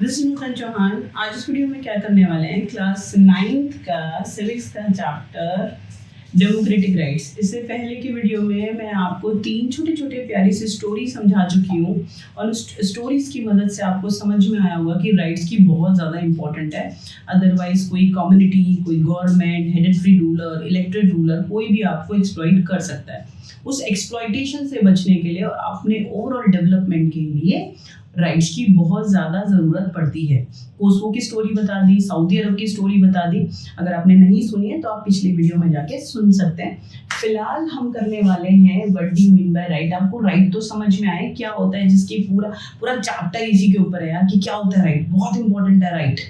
This is नूतन चौहान। आज इस video में क्या करने वाले हैं, क्लास 9th का सिविक्स का चैप्टर डेमोक्रेटिक राइट्स। इससे पहले की वीडियो में मैं आपको 3 छोटे छोटे प्यारी सी स्टोरी समझा चुकी हूँ और उस स्टोरीज की मदद से आपको समझ में आया होगा कि राइट्स की बहुत ज़्यादा इंपॉर्टेंट है। अदरवाइज कोई कम्युनिटी, कोई गवर्नमेंट, हेडिटरी रूलर, इलेक्टेड रूलर, कोई भी आपको एक्सप्लॉइट कर सकता है। उस एक्सप्लॉइटेशन से बचने के लिए और अपने ओवरऑल डेवलपमेंट के लिए राइट्स की बहुत ज़्यादा ज़रूरत पड़ती है। कोसवो की स्टोरी बता दी, सऊदी अरब की स्टोरी बता दी। अगर आपने नहीं सुनी है तो आप पिछली वीडियो में जाके सुन सकते हैं। फिलहाल हम करने वाले हैं what do you mean by right. आपको राइट तो समझ में आए क्या होता है, जिसकी पूरा चैप्टर इसी के ऊपर है यार कि क्या होता है राइट। बहुत इंपॉर्टेंट है right.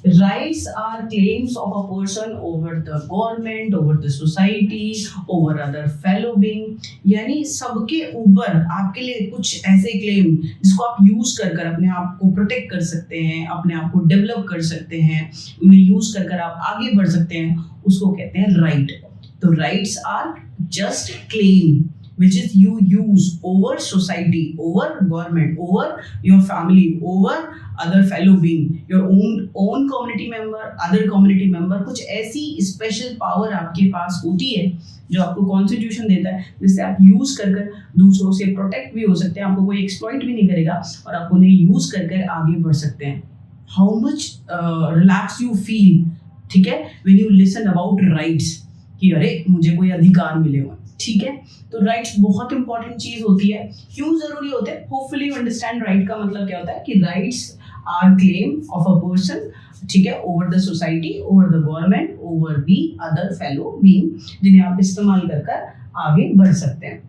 Rights are claims of a person over the government, over the society, over other fellow being। यानी सबके ऊपर आपके लिए कुछ ऐसे क्लेम जिसको आप यूज कर अपने आप को प्रोटेक्ट कर सकते हैं, अपने आप को डेवलप कर सकते हैं, उन्हें यूज कर आप आगे बढ़ सकते हैं, उसको कहते हैं राइट। तो rights are just claim which is you use over society, over government, over your family, over other fellow being, your own community member, other community member। कुछ ऐसी स्पेशल पावर आपके पास होती है जो आपको कॉन्स्टिट्यूशन देता है, जिससे आप यूज कर दूसरों से प्रोटेक्ट भी हो सकते हैं, आपको कोई एक्सप्लॉइट भी नहीं करेगा और आप उन्हें यूज कर आगे बढ़ सकते हैं। How much relax you feel, ठीक है, when you listen about rights कि अरे मुझे कोई अधिकार मिले हुए, ठीक है। तो राइट्स बहुत इंपॉर्टेंट चीज होती है। क्यों जरूरी होते हैं? होपफुली यू अंडरस्टैंड राइट का मतलब क्या होता है कि rights are claim of a person, ठीक है, over the society, over the government, over the other fellow being, जिन्हें आप इस्तेमाल कर आगे बढ़ सकते हैं।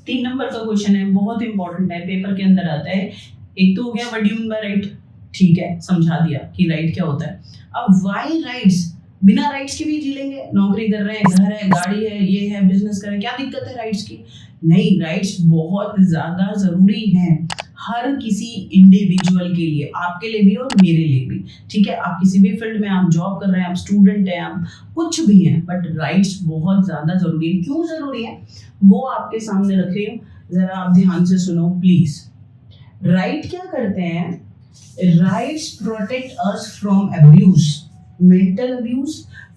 3 नंबर का क्वेश्चन है, बहुत इंपॉर्टेंट है, पेपर के अंदर आता है। एक तो हो गया what do you mean by right, ठीक है, समझा दिया कि राइट क्या होता है। अब व्हाई राइट्स, बिना राइट्स के भी जी लेंगे, नौकरी कर रहे हैं, घर है, गाड़ी है, ये है, बिजनेस कर रहे हैं, क्या दिक्कत है राइट्स की? नहीं, राइट्स बहुत ज्यादा जरूरी हैं हर किसी इंडिविजुअल के लिए, आपके लिए भी और मेरे लिए भी, ठीक है। आप किसी भी फील्ड में, आप जॉब कर रहे हैं, आप स्टूडेंट हैं, आप कुछ भी हैं, बट राइट्स बहुत ज्यादा जरूरी है। क्यों जरूरी है वो आपके सामने रख रही हूँ, जरा आप ध्यान से सुनो प्लीज। राइट क्या करते हैं? Rights protect us from abuse, mental abuse,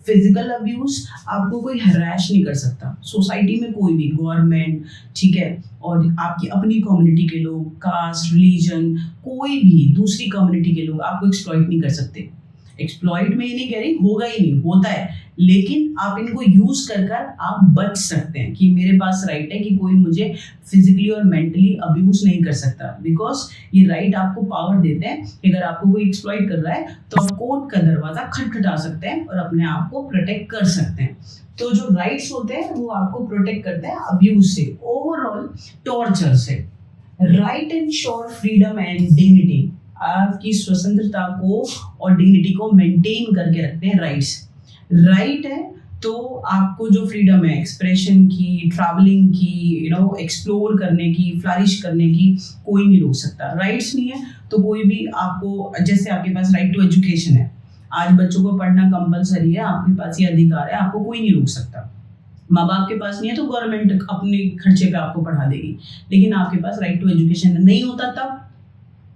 physical abuse. आपको कोई हराश नहीं कर सकता, सोसाइटी में कोई भी, गवर्नमेंट, ठीक है, और आपकी अपनी कम्युनिटी के लोग, कास्ट, रिलीजन, कोई भी दूसरी कम्युनिटी के लोग आपको एक्सप्लॉइट नहीं कर सकते। एक्सप्लॉइट में ये नहीं कह रही, होगा ही नहीं, होता है, लेकिन आप इनको यूज कर आप बच सकते हैं कि मेरे पास राइट है कि कोई मुझे फिजिकली और मेंटली अब्यूज नहीं कर सकता। बिकॉज ये राइट आपको पावर देते हैं कि अगर आपको कोई एक्सप्लॉइट कर रहा है तो आप कोर्ट का दरवाजा खटखटा सकते हैं और अपने आप को प्रोटेक्ट कर सकते हैं। तो जो राइट्स होते हैं वो आपको प्रोटेक्ट करते हैं अब्यूज से, ओवरऑल टॉर्चर से। Right ensure freedom and dignity, आपकी स्वतंत्रता को और डिग्निटी को मेंटेन करके रखते हैं राइट्स। राइट है तो आपको जो फ्रीडम है एक्सप्रेशन की, ट्रैवलिंग की, एक्सप्लोर करने की, फ्लरिश करने की, कोई नहीं रोक सकता। राइट्स नहीं है तो कोई भी आपको, जैसे आपके पास राइट टू एजुकेशन है, आज बच्चों को पढ़ना कंपलसरी है, आपके पास ये अधिकार है, आपको कोई नहीं रोक सकता। माँ बाप के पास नहीं है तो गवर्नमेंट अपने खर्चे पे आपको पढ़ा देगी, लेकिन आपके पास राइट टू एजुकेशन नहीं होता तब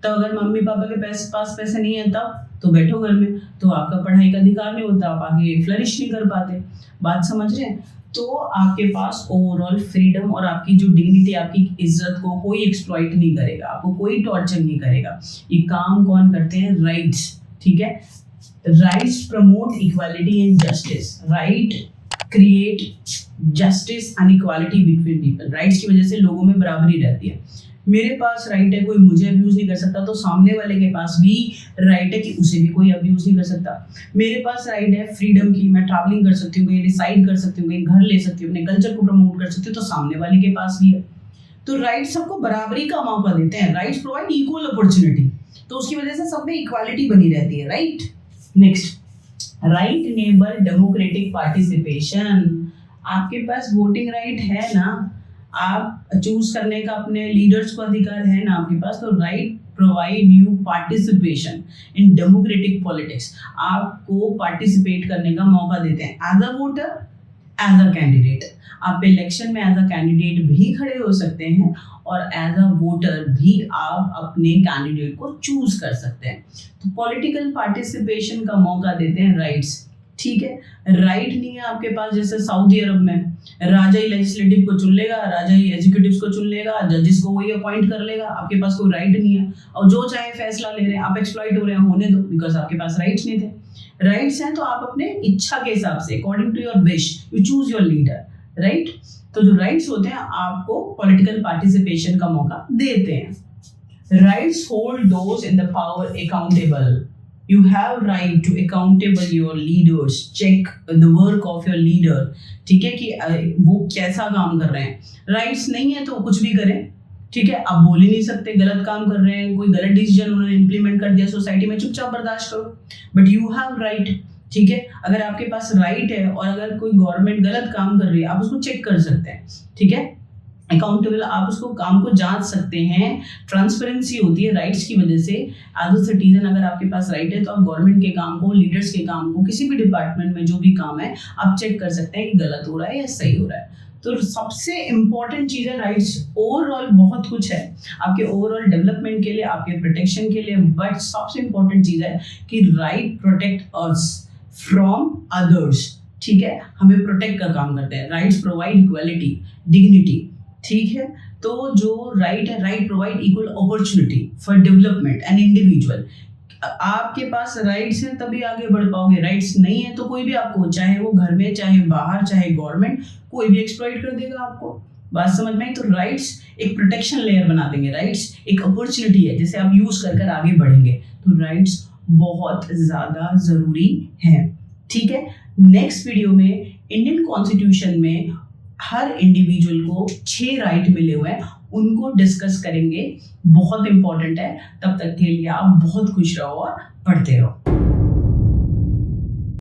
अगर मम्मी पापा के पास पैसे नहीं है तब तो बैठो घर में, तो आपका पढ़ाई का अधिकार नहीं होता, आप आगे फ्लरिश नहीं कर पाते। बात समझ रहे हैं? तो आपके पास ओवरऑल फ्रीडम और आपकी जो डिग्निटी, आपकी इज्जत को कोई एक्सप्लॉइट नहीं करेगा, आपको कोई टॉर्चर नहीं करेगा। ये काम कौन करते हैं? राइट्स, ठीक है। Rights promote equality and justice. Right create justice and equality between people. Rights की वजह से लोगों में बराबरी रहती है। मेरे पास राइट है, कोई मुझे अब्यूज नहीं कर सकता, तो सामने वाले के पास भी राइट है कि उसे भी कोई अब्यूज नहीं कर सकता। मेरे पास राइट है फ्रीडम की, मैं ट्रैवलिंग कर सकती हूँ, कहीं डिसाइड कर सकती हूँ, कहीं घर ले सकती हूँ, अपने कल्चर को प्रमोट कर सकती हूँ, तो सामने वाले के पास भी है। तो राइट सबको बराबरी का मौका देते हैं। राइट्स प्रोवाइड इक्वल अपॉर्चुनिटी, तो उसकी वजह से सब में इक्वालिटी बनी रहती है। Right next, write enable democratic participation. आपके पास वोटिंग राइट है ना, आप चूज करने का अपने लीडर्स को अधिकार है ना आपके पास, तो right provide you participation in democratic politics. आपको पार्टिसिपेट करने का मौका देते हैं as a voter, as a candidate. आप इलेक्शन में एज अ कैंडिडेट भी खड़े हो सकते हैं और एज अ वोटर भी आप अपने कैंडिडेट को चूज कर सकते हैं। तो पॉलिटिकल पार्टिसिपेशन का मौका देते हैं राइट्स, ठीक है। राइट नहीं है आपके पास, जैसे सऊदी अरब में राजा ही लेजिस्लेटिव को चुन लेगा, राजा ही एग्जीक्यूटिव को चुन लेगा, जजेस को वही अपॉइंट कर लेगा, आपके पास कोई राइट नहीं है और जो चाहे फैसला ले रहे हैं, आप एक्सप्लॉइट हो रहे हैं, होने दो, बिकॉज आपके पास राइट्स नहीं थे। राइट्स हैं तो आप अपने इच्छा के हिसाब से according to your wish you choose your leader, right. तो जो राइट्स होते हैं आपको पॉलिटिकल पार्टिसिपेशन का मौका देते हैं। Rights hold those in the power accountable. You have right to accountable your leaders, check the work of your leader, ठीक है, कि वो कैसा काम कर रहे हैं। राइट्स नहीं है तो कुछ भी करें, ठीक है, आप बोल ही नहीं सकते, गलत काम कर रहे हैं, कोई गलत डिसीजन उन्होंने इम्प्लीमेंट कर दिया सोसाइटी में, चुपचाप बर्दाश्त करो, बट यू हैव राइट, ठीक है। अगर आपके पास राइट है और अगर कोई गवर्नमेंट गलत काम कर रही है आप उसको चेक कर सकते हैं, ठीक है, अकाउंटेबल, आप उसको काम को जांच सकते हैं, ट्रांसपेरेंसी होती है राइट्स की वजह से। एज अ सिटीजन अगर आपके पास राइट है तो आप गवर्नमेंट के काम को, लीडर्स के काम को, किसी भी डिपार्टमेंट में जो भी काम है आप चेक कर सकते हैं कि गलत हो रहा है या सही हो रहा है। तो सबसे इम्पॉर्टेंट चीज़ है राइट्स। ओवरऑल बहुत कुछ है आपके ओवरऑल डेवलपमेंट के लिए, आपके प्रोटेक्शन के लिए, बट सबसे इम्पॉर्टेंट चीज़ है कि right protect us from others, ठीक है, हमें प्रोटेक्ट का काम करते हैं। राइट्स प्रोवाइड इक्वालिटी, डिग्निटी, ठीक है। तो जो राइट है, right provide equal opportunity for development and individual. आपके पास राइट्स हैं तभी आगे बढ़ पाओगे, राइट्स नहीं है तो कोई भी आपको, चाहे वो घर में, चाहे बाहर, चाहे गवर्नमेंट, कोई भी एक्सप्लॉइट कर देगा आपको। बात समझ में आई? तो राइट्स एक प्रोटेक्शन लेयर बना देंगे, राइट्स एक अपॉर्चुनिटी है जिसे आप यूज कर कर आगे बढ़ेंगे। तो राइट्स बहुत ज्यादा जरूरी है, ठीक है। नेक्स्ट वीडियो में इंडियन कॉन्स्टिट्यूशन में हर इंडिविजुअल को 6 राइट मिले हुए हैं, उनको डिस्कस करेंगे, बहुत इंपॉर्टेंट है। तब तक के लिए आप बहुत खुश रहो और पढ़ते रहो।